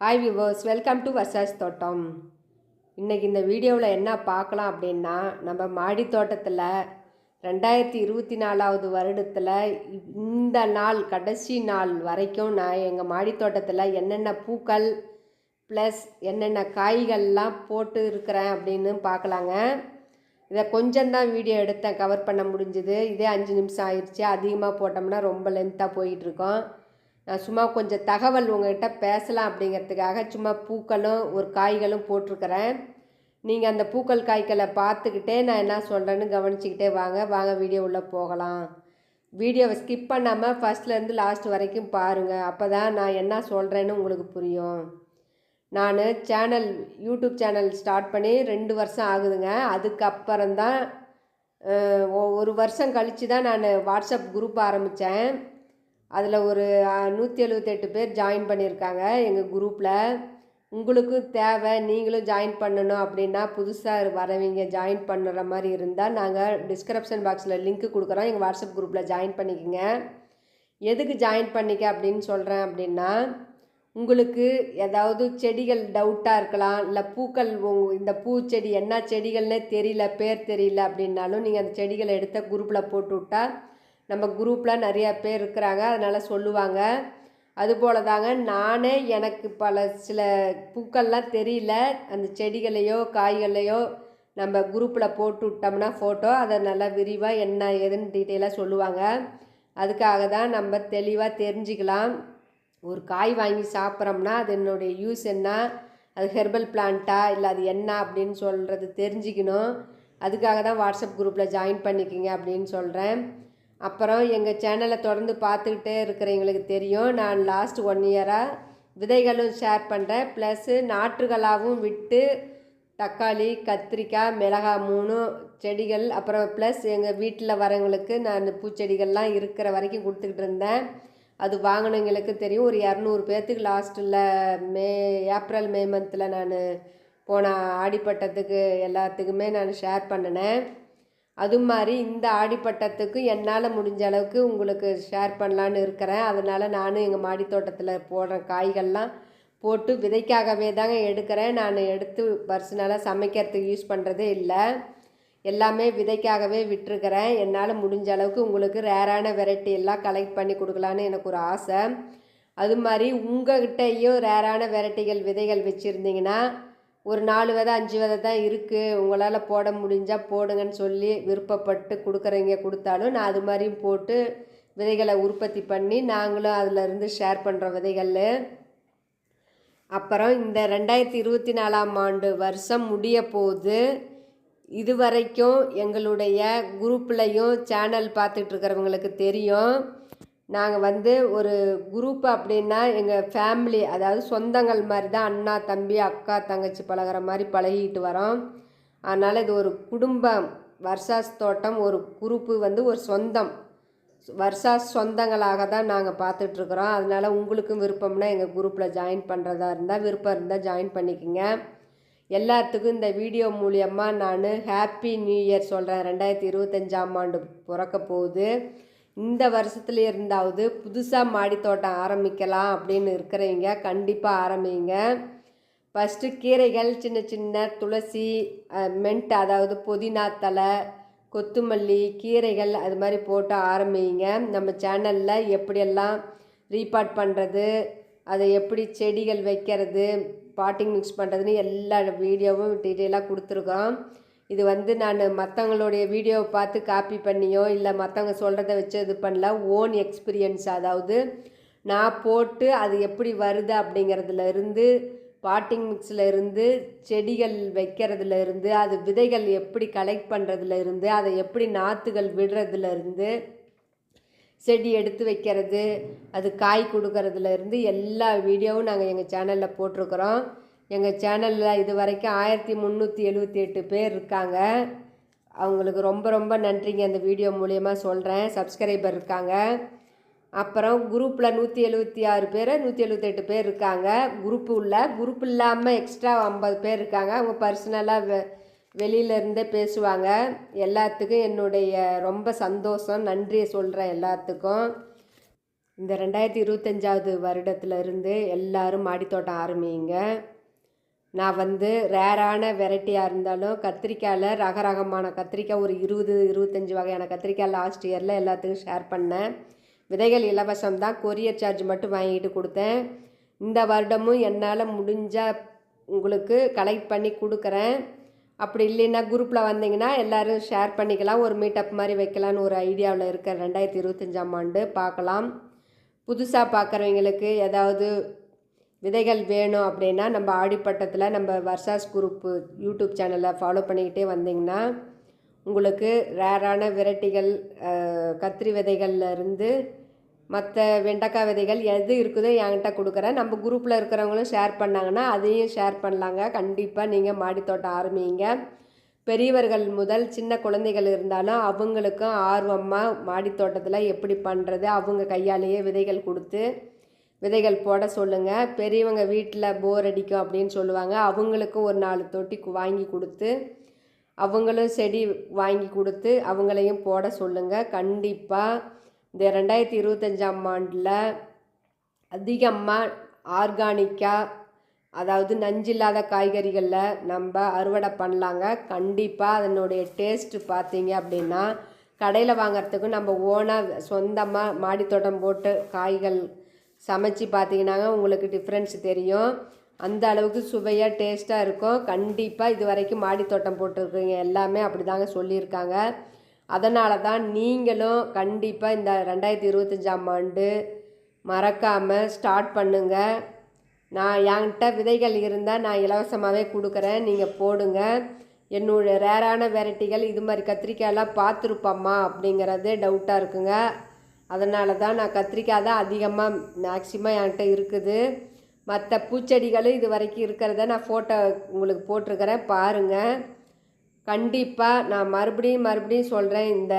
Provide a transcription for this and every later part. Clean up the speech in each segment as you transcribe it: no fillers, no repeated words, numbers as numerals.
Hi viewers, welcome to வர்சாஸ் தோட்டம். இன்றைக்கி இந்த வீடியோவில் என்ன பார்க்கலாம் அப்படின்னா, நம்ம மாடி தோட்டத்தில் 2024 வருடத்தில் இந்த நாள் கடைசி நாள் வரைக்கும் நான் எங்கள் மாடி தோட்டத்தில் என்னென்ன பூக்கள் ப்ளஸ் என்னென்ன காய்கள்லாம் போட்டு இருக்கிறேன் அப்படின்னு பார்க்கலாங்க. இதை கொஞ்சம்தான் வீடியோ எடுத்தேன், கவர் பண்ண முடிஞ்சுது. இதே 5 நிமிஷம் ஆயிடுச்சு. அதிகமாக போட்டோம்னா ரொம்ப லென்த்தாக போயிட்டுருக்கோம். நான் சும்மா கொஞ்சம் தகவல் உங்கள்கிட்ட பேசலாம் அப்படிங்கிறதுக்காக சும்மா பூக்களும் ஒரு காய்களும் போட்டிருக்கிறேன். நீங்கள் அந்த பூக்கள் காய்களை பார்த்துக்கிட்டே நான் என்ன சொல்கிறேன்னு கவனிச்சிக்கிட்டே வாங்க வீடியோ உள்ளே போகலாம். வீடியோவை ஸ்கிப் பண்ணாமல் ஃபஸ்ட்லேருந்து லாஸ்ட் வரைக்கும் பாருங்கள். அப்போ தான் நான் என்ன சொல்கிறேன்னு உங்களுக்கு புரியும். நான் யூடியூப் சேனல் ஸ்டார்ட் பண்ணி 2 வருஷம் ஆகுதுங்க. அதுக்கப்புறம்தான் ஒரு வருஷம் கழித்து தான் நான் வாட்ஸ்அப் குரூப் ஆரம்பித்தேன். அதில் ஒரு 178 பேர் ஜாயின் பண்ணியிருக்காங்க எங்கள் குரூப்பில். உங்களுக்கும் தேவை, நீங்களும் ஜாயின் பண்ணணும் அப்படின்னா, புதுசாக வரவங்க ஜாயின் பண்ணுற மாதிரி இருந்தால் நாங்கள் டிஸ்கிரிப்ஷன் பாக்ஸில் லிங்க் கொடுக்குறோம். எங்கள் வாட்ஸ்அப் குரூப்பில் ஜாயின் பண்ணிக்கோங்க. எதுக்கு ஜாயின் பண்ணிக்க அப்படின்னு சொல்கிறேன் அப்படின்னா, உங்களுக்கு ஏதாவது செடிகள் டவுட்டாக இருக்கலாம், இல்லை பூக்கள் இந்த பூச்செடி என்ன செடிகள்னே தெரியல, பேர் தெரியல அப்படின்னாலும் நீங்கள் அந்த செடிகளை எடுத்த குரூப்பில் போட்டு விட்டால் நம்ம குரூப்பில் நிறையா பேர் இருக்கிறாங்க, அதனால் சொல்லுவாங்க. அதுபோல் தாங்க நானே எனக்கு சில பூக்கள்லாம் தெரியல, அந்த செடிகளையோ காய்களையோ நம்ம குரூப்பில் போட்டு விட்டோம்னா ஃபோட்டோ, அதை நல்லா விரிவாக என்ன ஏதுன்னு டீட்டெயிலாக சொல்லுவாங்க. அதுக்காக தான் நம்ம தெளிவாக தெரிஞ்சுக்கலாம். ஒரு காய் வாங்கி சாப்பிட்றோம்னா அது என்னுடைய யூஸ் என்ன, அது ஹெர்பல் பிளான்ட்டா இல்லை அது என்ன அப்படின்னு சொல்கிறது தெரிஞ்சுக்கணும். அதுக்காக தான் வாட்ஸ்அப் குரூப்பில் ஜாயின் பண்ணிக்கிங்க அப்படின்னு சொல்கிறேன். அப்புறம் எங்கள் சேனலை தொடர்ந்து பார்த்துக்கிட்டே இருக்கிறவங்களுக்கு தெரியும், நான் லாஸ்ட் 1 இயராக விதைகளும் ஷேர் பண்ணுறேன், ப்ளஸ்ஸு நாற்றுகளாகவும் விட்டு தக்காளி, கத்திரிக்காய், மிளகாய் 3 செடிகள், அப்புறம் ப்ளஸ் எங்கள் வீட்டில் வரவங்களுக்கு நான் பூச்செடிகள்லாம் இருக்கிற வரைக்கும் கொடுத்துக்கிட்டு இருந்தேன். அது வாங்கினவங்களுக்கு தெரியும். ஒரு 200 பேர்த்துக்கு லாஸ்ட்டில் ஏப்ரல் மே மந்தில் நான் போன ஆடிப்பட்டத்துக்கு எல்லாத்துக்குமே நான் ஷேர் பண்ணினேன். அது மாதிரி இந்த ஆடிப்பட்டத்துக்கு என்னால் முடிஞ்ச அளவுக்கு உங்களுக்கு ஷேர் பண்ணலான்னு இருக்கிறேன். அதனால் நானும் எங்கள் மாடி தோட்டத்தில் போடுற காய்கள்லாம் போட்டு விதைக்காகவே தாங்க எடுக்கிறேன். நான் எடுத்து பர்சனலாக சமைக்கிறதுக்கு யூஸ் பண்ணுறதே இல்லை, எல்லாமே விதைக்காகவே விட்டுருக்கிறேன். என்னால் முடிஞ்ச அளவுக்கு உங்களுக்கு ரேரான வெரைட்டி எல்லாம் கலெக்ட் பண்ணி கொடுக்கலான்னு எனக்கு ஒரு ஆசை. அது மாதிரி உங்கள்கிட்டையும் ரேரான வெரைட்டிகள் விதைகள் வச்சுருந்தீங்கன்னா, ஒரு 4 விதை 5 விதை தான் இருக்குது, உங்களால் போட முடிஞ்சால் போடுங்கன்னு சொல்லி விருப்பப்பட்டு கொடுக்குறவங்க கொடுத்தாலும் நான் அது மாதிரியும் போட்டு விதைகளை உற்பத்தி பண்ணி நாங்களும் அதிலிருந்து ஷேர் பண்ணுற விதைகள். அப்புறம் இந்த 2024 வருஷம் முடிய போகுது. இது வரைக்கும் எங்களுடைய குரூப்லையும் சேனல் பார்த்துட்டு இருக்கிறவங்களுக்கு தெரியும், நாங்கள் ஒரு குரூப் அப்படின்னா எங்கள் ஃபேமிலி, அதாவது சொந்தங்கள் மாதிரி தான், அண்ணா தம்பி அக்கா தங்கச்சி பழகிற மாதிரி பழகிட்டு வரோம். அதனால் இது ஒரு குடும்பம். வர்சாஸ் தோட்டம் ஒரு குரூப்பு ஒரு சொந்தம், வர்சாஸ் சொந்தங்களாக தான் நாங்கள் பார்த்துட்ருக்குறோம். அதனால் உங்களுக்கும் விருப்பம்னா எங்கள் குரூப்பில் ஜாயின் பண்ணுறதா இருந்தால், விருப்பம் இருந்தால் ஜாயின் பண்ணிக்கோங்க. எல்லாத்துக்கும் இந்த வீடியோ மூலியமாக நான் ஹாப்பி நியூ இயர் சொல்கிறேன். 2025 பிறக்க போகுது. இந்த வருஷத்துல இருந்தாவது புதுசாக மாடித்தோட்டம் ஆரம்பிக்கலாம் அப்படின்னு இருக்கிறவங்க கண்டிப்பாக ஆரம்பிங்க. ஃபஸ்ட்டு கீரைகள், சின்ன சின்ன துளசி, மென்ட், அதாவது புதினா தலை, கொத்தமல்லி கீரைகள் அது மாதிரி போட்டு ஆரம்பிங்க. நம்ம சேனலில் எப்படியெல்லாம் ரீபாட் பண்ணுறது, அதை எப்படி செடிகள் வைக்கிறது, பாட்டிங் மிக்ஸ் பண்ணுறதுன்னு எல்லா வீடியோவும் டீட்டெயிலாக கொடுத்துருக்கோம். இது நான் மற்றவங்களுடைய வீடியோவை பார்த்து காப்பி பண்ணியோ இல்லை மற்றவங்க சொல்கிறத வச்சு இது பண்ணல, ஓன் எக்ஸ்பீரியன்ஸ். அதாவது நான் போட்டு அது எப்படி வருது அப்படிங்கிறதுல இருந்து, பாட்டிங் மிக்ஸில் இருந்து, செடிகள் வைக்கிறதுல இருந்து, அது விதைகள் எப்படி கலெக்ட் பண்ணுறதுல இருந்து, அதை எப்படி நாற்றுகள் விடுறதுல இருந்து, செடி எடுத்து வைக்கிறது, அது காய் கொடுக்கறதுல இருந்து எல்லா வீடியோவும் நாங்கள் எங்கள் சேனலில் போட்டிருக்கிறோம். எங்கள் சேனலில் இது வரைக்கும் 1378 பேர் இருக்காங்க. அவங்களுக்கு ரொம்ப ரொம்ப நன்றிங்க. அந்த வீடியோ மூலியமாக சொல்கிறேன், சப்ஸ்கிரைபர் இருக்காங்க. அப்புறம் குரூப்பில் 176 பேர் 178 பேர் இருக்காங்க. குரூப் இல்லாமல் எக்ஸ்ட்ரா 50 பேர் இருக்காங்க. அவங்க பர்சனலாக வெளியிலேருந்தே பேசுவாங்க. எல்லாத்துக்கும் என்னுடைய ரொம்ப சந்தோஷம், நன்றியை சொல்கிறேன் எல்லாத்துக்கும். இந்த 2025வது வருடத்துலேருந்து எல்லோரும் மாடித்தோட்டம் ஆரம்பிங்க. நான் ரேரான வெரைட்டியாக இருந்தாலும் கத்திரிக்காயில் ரகரகமான கத்திரிக்காய் ஒரு 20-25 வகையான கத்திரிக்காய் லாஸ்ட் இயரில் எல்லாத்துக்கும் ஷேர் பண்ணேன். விதைகள் இலவசம் தான், கொரியர் சார்ஜ் மட்டும் வாங்கிட்டு கொடுத்தேன். இந்த வருடமும் என்னால் முடிஞ்சால் உங்களுக்கு கலெக்ட் பண்ணி கொடுக்குறேன். அப்படி இல்லைன்னா குரூப்பில் வந்தீங்கன்னா எல்லோரும் ஷேர் பண்ணிக்கலாம், ஒரு மீட்டப் மாதிரி வைக்கலான்னு ஒரு ஐடியாவில் இருக்க. 2025ஆம் ஆண்டு பார்க்கலாம். புதுசாக பார்க்குறவங்களுக்கு ஏதாவது விதைகள் வேணும் அப்படின்னா நம்ம ஆடிப்பட்டத்தில் நம்ம வர்ஷாஸ் குரூப்பு யூடியூப் சேனலை ஃபாலோ பண்ணிக்கிட்டே வந்தீங்கன்னா உங்களுக்கு ரேரான வெரைட்டிகள் கத்திரி விதைகள்லேருந்து மற்ற வெண்டைக்காய் விதைகள் எது இருக்குதோ என்கிட்ட கொடுக்குறேன். நம்ம குரூப்பில் இருக்கிறவங்களும் ஷேர் பண்ணாங்கன்னா அதையும் ஷேர் பண்ணலாங்க. கண்டிப்பாக நீங்கள் மாடித்தோட்டம் ஆரம்பிங்க. பெரியவர்கள் முதல் சின்ன குழந்தைகள் இருந்தாலும் அவங்களுக்கும் ஆர்வமாக மாடித்தோட்டத்தில் எப்படி பண்ணுறது அவங்க கையாலேயே விதைகள் கொடுத்து விதைகள் போட சொல்லுங்கள். பெரியவங்க வீட்டில் போர் அடிக்கும் அப்படின்னு சொல்லுவாங்க, அவங்களுக்கும் ஒரு 4 தொட்டி வாங்கி கொடுத்து அவங்களும் செடி வாங்கி கொடுத்து அவங்களையும் போட சொல்லுங்கள். கண்டிப்பாக இந்த 2025ஆம் ஆண்டில் அதிகமாக ஆர்கானிக்காக, அதாவது நஞ்சில்லாத காய்கறிகளில் நம்ம அறுவடை பண்ணலாங்க. கண்டிப்பாக அதனுடைய டேஸ்ட்டு பார்த்தீங்க அப்படின்னா கடையில் வாங்கிறதுக்கும் நம்ம ஓனாக சொந்தமாக மாடித்தோட்டம் போட்டு காய்கள் சமைச்சு பார்த்தீங்கன்னாங்க உங்களுக்கு டிஃப்ரென்ஸ் தெரியும். அந்த அளவுக்கு சுவையாக டேஸ்ட்டாக இருக்கும். கண்டிப்பாக இது வரைக்கும் மாடித்தோட்டம் போட்டிருக்கீங்க எல்லாமே அப்படி தாங்க சொல்லியிருக்காங்க. அதனால தான் நீங்களும் கண்டிப்பாக இந்த 2025ஆம் ஆண்டு மறக்காமல் ஸ்டார்ட் பண்ணுங்கள். நான் என்கிட்ட விதைகள் இருந்தால் நான் இலவசமாகவே கொடுக்குறேன், நீங்கள் போடுங்க. என்னுடைய ரேரான வெரைட்டிகள் இது மாதிரி கத்திரிக்காயெல்லாம் பார்த்துருப்போம்மா அப்படிங்கிறதே டவுட்டாக இருக்குங்க. அதனால தான் நான் கத்திரிக்காய் தான் அதிகமாக மேக்ஸிமம் என்கிட்ட இருக்குது. மற்ற பூச்செடிகளும் இது வரைக்கும் இருக்கிறத நான் ஃபோட்டோ உங்களுக்கு போட்டிருக்கிறேன், பாருங்கள். கண்டிப்பாக நான் மறுபடியும் சொல்கிறேன், இந்த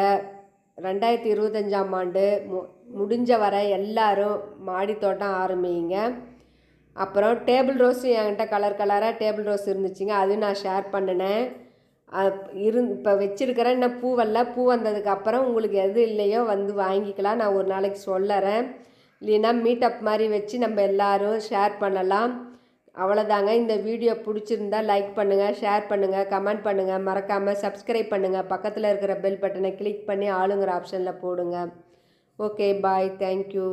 2025ஆம் ஆண்டு முடிஞ்ச வரை எல்லோரும் மாடித்தோட்டம் ஆரம்பிங்க. அப்புறம் டேபிள் ரோஸும் என்கிட்ட கலராக டேபிள் ரோஸ் இருந்துச்சுங்க, அதுவும் நான் ஷேர் பண்ணினேன். இப்போ வச்சுருக்கிறேன், இன்னும் பூ வந்ததுக்கப்புறம் உங்களுக்கு எது இல்லையோ வாங்கிக்கலாம். நான் ஒரு நாளைக்கு சொல்லுறேன், இல்லைன்னா மீட்டப் மாதிரி வச்சு நம்ம எல்லோரும் ஷேர் பண்ணலாம். அவ்வளோதாங்க. இந்த வீடியோ பிடிச்சிருந்தா லைக் பண்ணுங்கள், ஷேர் பண்ணுங்கள், கமெண்ட் பண்ணுங்கள், மறக்காமல் சப்ஸ்கிரைப் பண்ணுங்கள். பக்கத்தில் இருக்கிற பெல் பட்டனை கிளிக் பண்ணி ஆளுங்கிற ஆப்ஷனில் போடுங்க. ஓகே, பாய், தேங்க்யூ.